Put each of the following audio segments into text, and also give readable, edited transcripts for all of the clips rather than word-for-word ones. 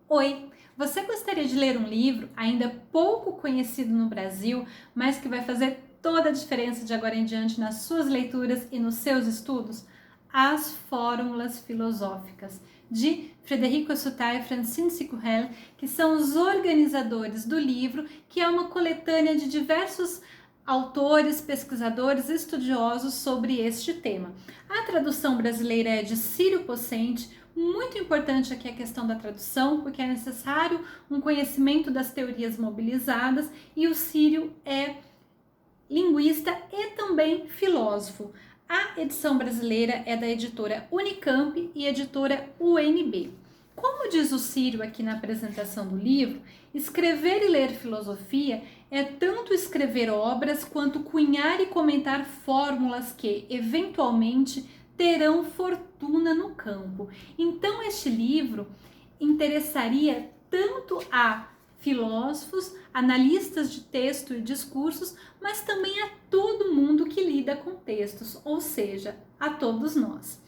Oi! Você gostaria de ler um livro ainda pouco conhecido no Brasil, mas que vai fazer toda a diferença de agora em diante nas suas leituras e nos seus estudos? As Fórmulas Filosóficas, de Frederico Sutter e Francine Sicurel, que são os organizadores do livro, que é uma coletânea de diversos autores, pesquisadores, estudiosos sobre este tema. A tradução brasileira é de Círio Pocente. Muito importante aqui a questão da tradução, porque é necessário um conhecimento das teorias mobilizadas, e o Círio é linguista e também filósofo. A edição brasileira é da editora Unicamp e editora UNB. Como diz o Círio aqui na apresentação do livro, escrever e ler filosofia é tanto escrever obras quanto cunhar e comentar fórmulas que, eventualmente, terão fortuna no campo. Então, este livro interessaria tanto a filósofos, analistas de texto e discursos, mas também a todo mundo que lida com textos, ou seja, a todos nós.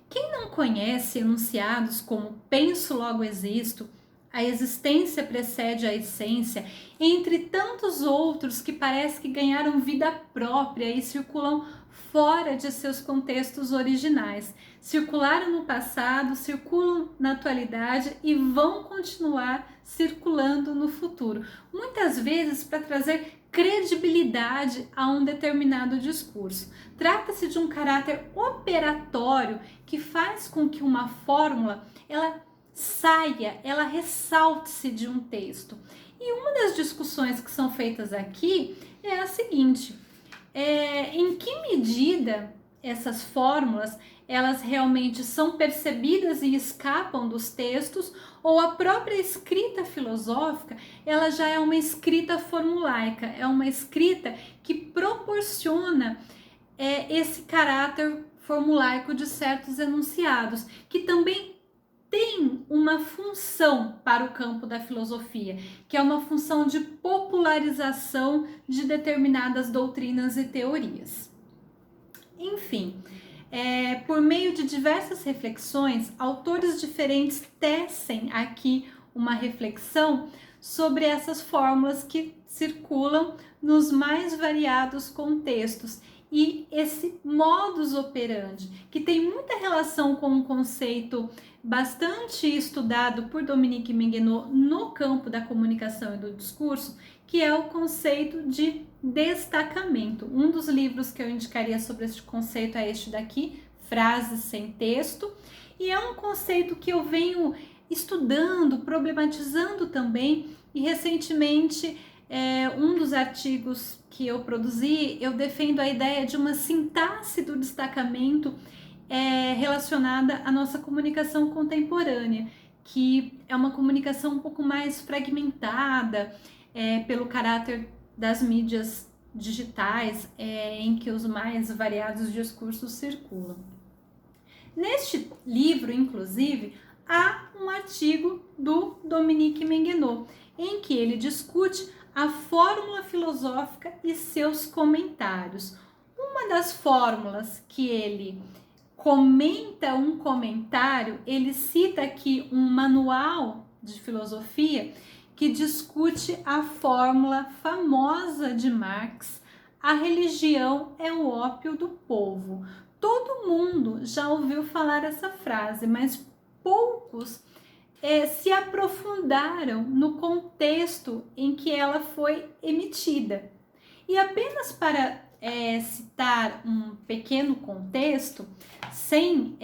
Quem não conhece enunciados como penso, logo existo, a existência precede a essência, entre tantos outros que parece que ganharam vida própria e circulam fora de seus contextos originais. Circularam no passado, circulam na atualidade e vão continuar circulando no futuro. Muitas vezes para trazer credibilidade a um determinado discurso. Trata-se de um caráter operatório que faz com que uma fórmula ela saia, ela ressalte-se de um texto. E uma das discussões que são feitas aqui é a seguinte: em que medida essas fórmulas elas realmente são percebidas e escapam dos textos, ou a própria escrita filosófica ela já é uma escrita formulaica, é uma escrita que proporciona esse caráter formulaico de certos enunciados, que também tem uma função para o campo da filosofia, que é uma função de popularização de determinadas doutrinas e teorias. Enfim, por meio de diversas reflexões, autores diferentes tecem aqui uma reflexão sobre essas fórmulas que circulam nos mais variados contextos e esse modus operandi, que tem muita relação com um conceito bastante estudado por Dominique Menguenot no campo da comunicação e do discurso, que é o conceito de destacamento. Um dos livros que eu indicaria sobre este conceito é este daqui, Frases sem Texto, e é um conceito que eu venho estudando, problematizando também, e recentemente um dos artigos que eu produzi, eu defendo a ideia de uma sintaxe do destacamento relacionada à nossa comunicação contemporânea, que é uma comunicação um pouco mais fragmentada pelo caráter das mídias digitais, em que os mais variados discursos circulam. Neste livro, inclusive, há um artigo do Dominique Menguenot, em que ele discute a fórmula filosófica e seus comentários. Uma das fórmulas que ele comenta um comentário, ele cita aqui um manual de filosofia que discute a fórmula famosa de Marx: a religião é o ópio do povo. Todo mundo já ouviu falar essa frase, mas poucos se aprofundaram no contexto em que ela foi emitida. E apenas para citar um pequeno contexto, sem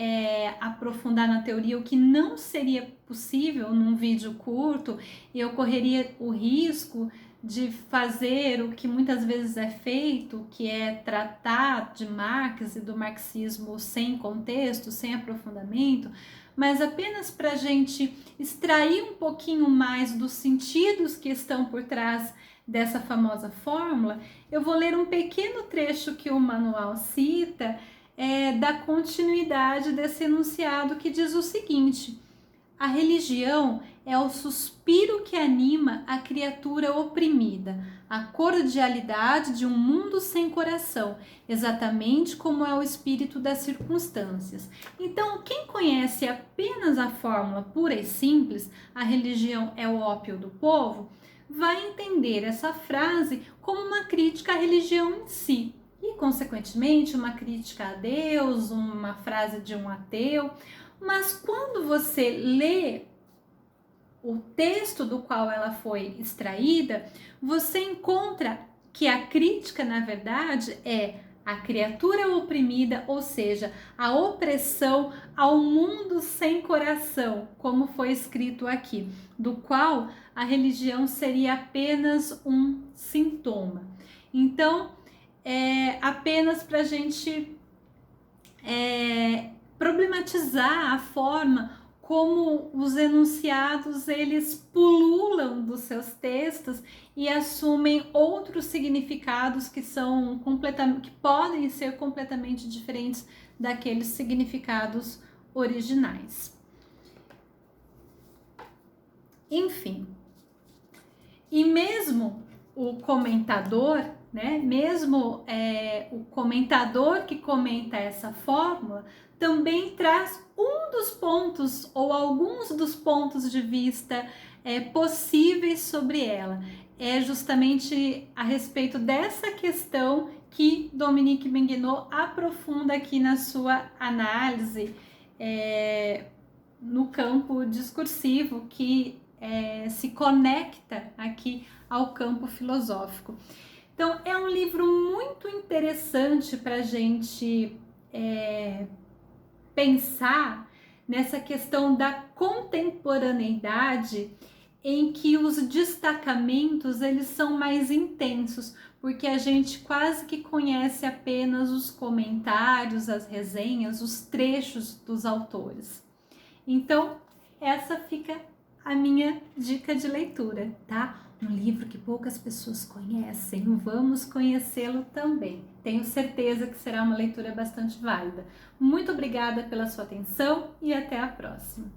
aprofundar na teoria, o que não seria possível num vídeo curto, e eu correria o risco de fazer o que muitas vezes é feito, que é tratar de Marx e do marxismo sem contexto, sem aprofundamento, mas apenas para a gente extrair um pouquinho mais dos sentidos que estão por trás dessa famosa fórmula, eu vou ler um pequeno trecho que o manual cita da continuidade desse enunciado, que diz o seguinte: a religião é o suspiro que anima a criatura oprimida, a cordialidade de um mundo sem coração, exatamente como é o espírito das circunstâncias. Então, quem conhece apenas a fórmula pura e simples, a religião é o ópio do povo, vai entender essa frase como uma crítica à religião em si e, consequentemente, uma crítica a Deus, uma frase de um ateu. Mas quando você lê o texto do qual ela foi extraída, você encontra que a crítica, na verdade, é a criatura oprimida, ou seja, a opressão ao mundo sem coração, como foi escrito aqui, do qual a religião seria apenas um sintoma. Então, apenas para a gente problematizar a forma como os enunciados eles pululam dos seus textos e assumem outros significados que podem ser completamente diferentes daqueles significados originais. Enfim, e mesmo o comentador, né? Mesmo o comentador que comenta essa fórmula também traz um dos pontos ou alguns dos pontos de vista possíveis sobre ela. É justamente a respeito dessa questão que Dominique Benguenot aprofunda aqui na sua análise no campo discursivo, que se conecta aqui ao campo filosófico. Então, é um livro muito interessante para a gente pensar nessa questão da contemporaneidade, em que os destacamentos eles são mais intensos, porque a gente quase que conhece apenas os comentários, as resenhas, os trechos dos autores. Então, essa fica a minha dica de leitura, tá? Um livro que poucas pessoas conhecem, vamos conhecê-lo também. Tenho certeza que será uma leitura bastante válida. Muito obrigada pela sua atenção e até a próxima.